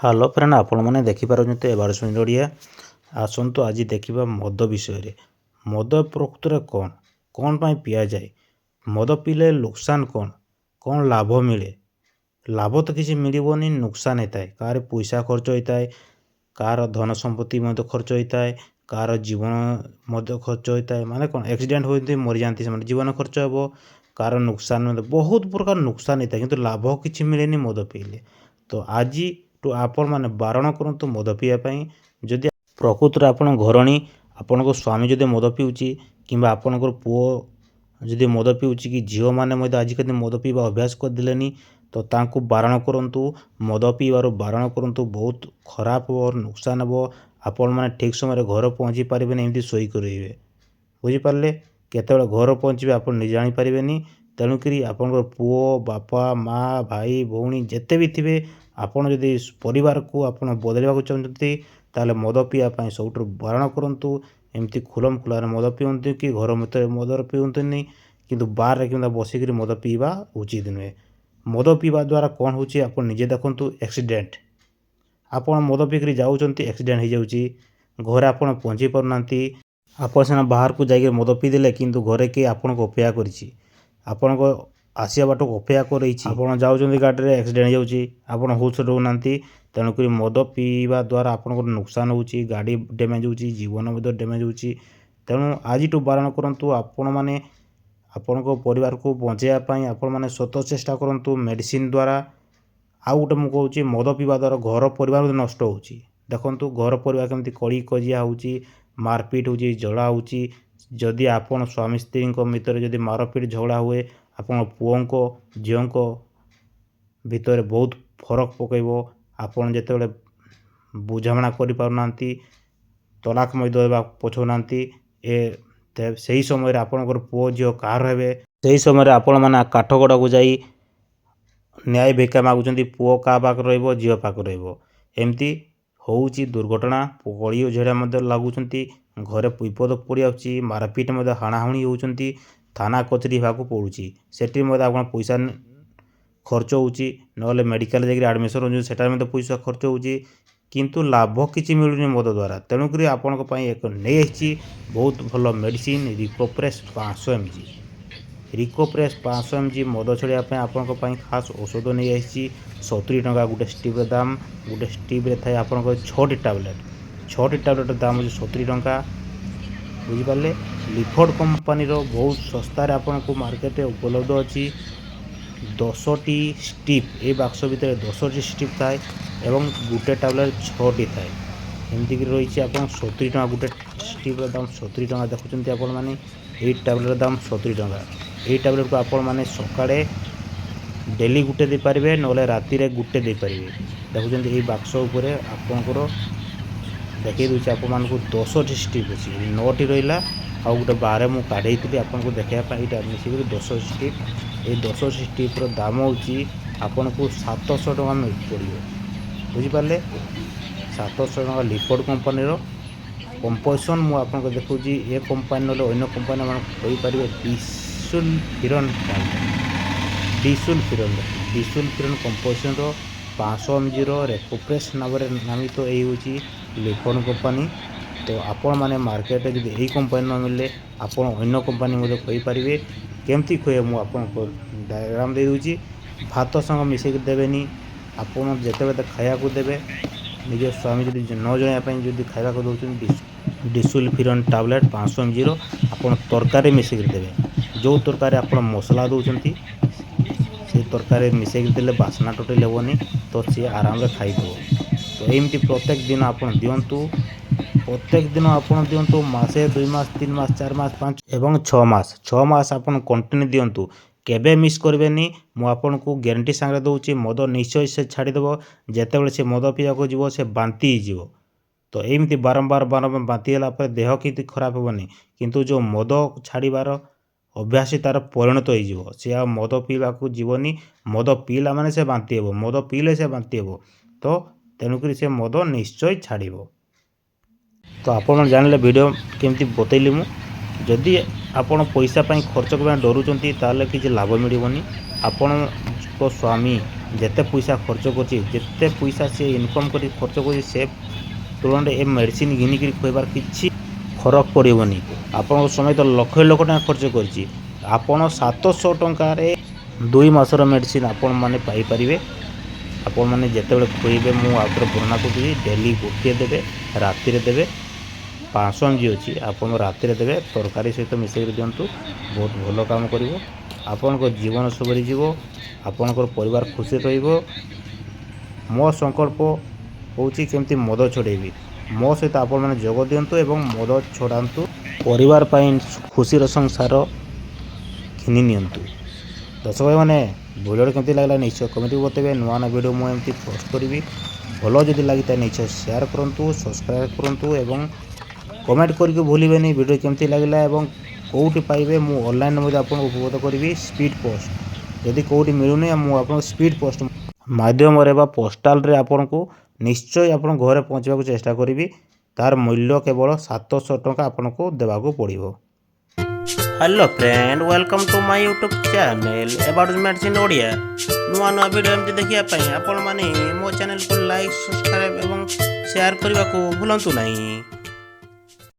Hello friend आपण मैंने देखिपारे एबार सुनी ओडिया आसतु आज देखा मद विषय मद प्रकृत कौन कौन पाई पिया जाए मद पीले नुकसान कौन कौन लाभ मिले लाभ तो किसी मिलबनी नुकसान होता है कार पैसा खर्च होता है कार धन संपत्ति खर्च होता है कार जीवन खर्च होता है माने कौन एक्सीडेंट होती मरी जाती से जीवन खर्च हे कार नुकसान बहुत प्रकार नुकसान होता है किंतु लाभ किसी मिले मद पीले तो आज तो आपण मैंने बारण करूँ मद पीवाई जदि प्रकृत आपण घरणी आपण को स्वामी जदि मद पीऊँच कि आपणकर पुओ जदि मद पीऊँच कि झील मैंने आजिकल मद पीवा अभ्यास करदे तो तांको बारण करूँ मद पीवार बारण करूँ बहुत खराब हो नुकसान हे आपण मैंने ठीक समय घर पहुँची पारे एमती शोक रही बुझीपारे केतवे घर पहुँचे आप जानीपारे तेणुक आपंकर पुओ बापा माँ भाई भौणी जिते भी थे आपड़ जदि परिवार को आप बदलवा चाहते ताले मद पीवाई सब बारण करूँ एमती खुलम खुला मद पीऊँ कि घर मत मद पीऊँतनी किंतु बार कि बसिक मद पीवा उचित नुहे मद पीवा द्वारा कौन हो आप निजे देखु एक्सीडेंट आप मद पीक जाऊँच एक्सीडेंट हो जाऊँगी घरे आप पहुँची पारना आप सीना बाहर को जाकर मद पीदेले किंतु घरे किए आपन को अपेक्षा करी आपण को आसिया बाट को अपेक्षा कर आप जाऊँच गाड़ी में एक्सीडेंट हो जाऊँगी आप होश रोना तेणुक मद पीवा द्वारा आपन को नुकसान हो गाड़ी डैमेज हो जीवन डैमेज हो तेणु आज बारण करूँ आपण मैंने आपण को परिवार को बचाइवाई आपण मैंने स्वतः चेष्टा करूँ मेडिसिन द्वारा आउ गोटे मुझे कहूँ मद पीवा द्वारा घर परिवार नष्ट हो देखु घर परिवार केमती कड़ी कजिया हो मारपिट हो झगड़ा हो जदि आपण स्वामी स्त्री भितर जदि मारपिट झगड़ा हुए आपण पुओं को झील को भितर बहुत फरक पकईब आपड़ जिते बुझाणा करना तलाक देवा पछौना से ही समय आपंकर पुओ झील कार हे से समय आपण मैंने काठगड़ा को जाई न्याय भिक्षा मागुं पुओ क्या पाक झील पाक रमती हूँ दुर्घटना कली झेड़ा लगुंट घरे विपद पड़ जाऊँगी मारपिट हाणाहुणी होती थाना कचेरी होगा पड़ूँ से आप पैसा खर्च हो मेडिकल जाकर आडमिशन हो पैसा खर्च हो किंतु लाभ किसी मिलूनी मद द्वारा तेणुक आपण एक नहीं बहुत भल मेडिसिन रिकोप्रेस 500 mg रिकोप्रेस 500 mg मद छड़ाई आपण खास औषध नहीं 70 टंका गोटे स्टिप्र दाम गोटे स्टिप्रे थाए आप 6टी टैबलेट दाम हो 70 टंका बुझीपारे लिफोर्ड कंपानी बहुत सस्तार आपन को मार्केट उपलब्ध अच्छी 10टी स्टिप ए बाक्स भितर 10टी स्टिप थाए एवं गोटे टैबलेट 6टी थाए एमती रही आप 70 टंका गोटे स्टिप्र दाम 70 टंका देखुं आपण मैंने ये टैबलेट दाम 70 टंका ये टैबलेट को आपण मैंने सकाळे डेली गुटे दे पारे ना राति रे गुटे दे पारे देखुं ये बाक्स उपर आपंकर देखी दूसरी आप 10टी स्टिप अच्छी 9टी रहा आउ गोटे बारे मुझे काढ़ी आपको देखापी यहाँ मिसिक 10 स्टिप ये 10 स्टिप्र दाम हो आपन को 700 टका पड़ो बुझीपारे 700 टका लिफोर्ड कंपानी कंपोजिशन मुझे देखूँ ये कंपानी ना अन्य कंपानी मैंने डिसुल फिरन कंपोजिशन 500 mg रेकोप्रेस नाम नामित तो यही लिफोर्ड कंपानी तो आपण मैंने मार्केट जब यही कंपानी न मिले आपण अन्य कंपानी कहींपारे केमती खुए मुझे डायग्राम दे दूँगी भात संग मिसेक देवेनी आपड़ जिते खाया को देवे निज स्वामी जब न जानापी जब खाया को दौरान डिसुल फिरन टैबलेट 500 mg आप तरकारी मिसेक देवे जो तरकारी आप मसला दौरान से तरकारी मिसेक देले बासना टोटल हेनी तो सी आराम से खाईदेव तो एमती प्रत्येक दिन आप दिंतु प्रत्येक दिन आपड़ दिंतु मसे 2 मास 3 मास 4 मास 5 एवं 6 मास आप कंटिन्यू दिंतु केबे मिस करबेनी मु आपन को ग्यारंटी सांगे दउची मद निश्चय से छाड़ीदेव जितेबाला से मद पीवा को जीव से बांती हो तो एमती बारंबार बांती है देह कि खराब हेनी किंतु जो मद छाड़बार अभ्यास तार परिणत हो सी आ मद पीवा को जीवनी मद पीला माने से बांती हे मद पीले से बांती हे तो तेणुक से मद निश्चय छाड़ तो आप जानले वीडियो केमती बतैली मु जदि आपण पैसा खर्च करने डरुंच ताले किसी लाभ मिलबनी आपण स्वामी ଯେତେ ପଇସା ଖର୍ଚ୍ଚ କରୁଛି, ଯେତେ ପଇସା ସେ ଇନକମ୍ କରି ଖର୍ଚ୍ଚ କରୁଛି, ସେ ତୁଳନାରେ ଏ ମେଡ଼ିସିନ୍ ଘିନିକିରି ଖୁଆଇବାର କିଛି ଫରକ ପଡ଼ିବନି। ଆପଣଙ୍କ ସମୟ ତ ଲକ୍ଷ ଲକ୍ଷ ଟଙ୍କା ଖର୍ଚ୍ଚ କରିଛି, ଆପଣ 700 ଟଙ୍କାରେ 2 ମାସର ମେଡ଼ିସିନ୍ ଆପଣମାନେ ପାଇପାରିବେ। ଆପଣମାନେ ଯେତେବେଳେ ଖୁଆଇବେ, ମୁଁ ଆଉଥରେ ବର୍ଣ୍ଣନା କରୁଛି, ଡେଲି ଗୋଟିଏ ଦେବେ, ରାତିରେ ଦେବେ। 500 mg ଅଛି, ଆପଣ ରାତିରେ ଦେବେ, ତରକାରୀ ସହିତ ମିଶାଇକି ଦିଅନ୍ତୁ। ବହୁତ ଭଲ କାମ କରିବ, ଆପଣଙ୍କ ଜୀବନ ସୁଧରିଯିବ, ଆପଣଙ୍କର ପରିବାର ଖୁସିରେ ରହିବ। ମୋ ସଂକଳ୍ପ ହେଉଛି କେମିତି ମଦ ଛଡ଼େଇବି। ମୋ ସହିତ ଆପଣମାନେ ଯୋଗ ଦିଅନ୍ତୁ ଏବଂ ମଦ ଛଡ଼ାନ୍ତୁ, ପରିବାର ପାଇଁ ଖୁସିର ସଂସାର ଘିନି ନିଅନ୍ତୁ। ଦର୍ଶକ ଭାଇମାନେ, ଭିଡ଼ିଓଟି କେମିତି ଲାଗିଲା ନିଶ୍ଚୟ କମେଣ୍ଟରେ ବତେଇବେ। ନୂଆ ନୂଆ ଭିଡ଼ିଓ ମୁଁ ଏମିତି ପୋଷ୍ଟ କରିବି। ଭଲ ଯଦି ଲାଗିଥାଏ ନିଶ୍ଚୟ ସେୟାର କରନ୍ତୁ, ସବସ୍କ୍ରାଇବ୍ କରନ୍ତୁ ଏବଂ କମେଣ୍ଟ କରିକି ଭୁଲିବେନି ଭିଡ଼ିଓ କେମିତି ଲାଗିଲା ଏବଂ କେଉଁଠି ପାଇବେ। ମୁଁ ଅନଲାଇନ୍ରେ ମଧ୍ୟ ଆପଣଙ୍କୁ ଉପଲବ୍ଧ କରିବି ସ୍ପିଡ଼ ପୋଷ୍ଟ। ଯଦି କେଉଁଠି ମିଳୁନି, ମୁଁ ଆପଣଙ୍କୁ ସ୍ପିଡ଼ ପୋଷ୍ଟ ମାଧ୍ୟମରେ ବା ପୋଷ୍ଟାଲରେ ଆପଣଙ୍କୁ ନିଶ୍ଚୟ ଆପଣଙ୍କ ଘରେ ପହଞ୍ଚିବାକୁ ଚେଷ୍ଟା କରିବି। ତାର ମୂଲ୍ୟ କେବଳ 700 ଟଙ୍କା ଆପଣଙ୍କୁ ଦେବାକୁ ପଡ଼ିବ। Hello friend, welcome to my YouTube channel about medicine Odia. ନୂଆ ନୂଆ ଭିଡ଼ିଓ ଏମିତି ଦେଖିବା ପାଇଁ ଆପଣମାନେ ମୋ ଚ୍ୟାନେଲକୁ ଲାଇକ୍, ସବସ୍କ୍ରାଇବ୍ ଏବଂ ସେୟାର କରିବାକୁ ଭୁଲନ୍ତୁ ନାହିଁ।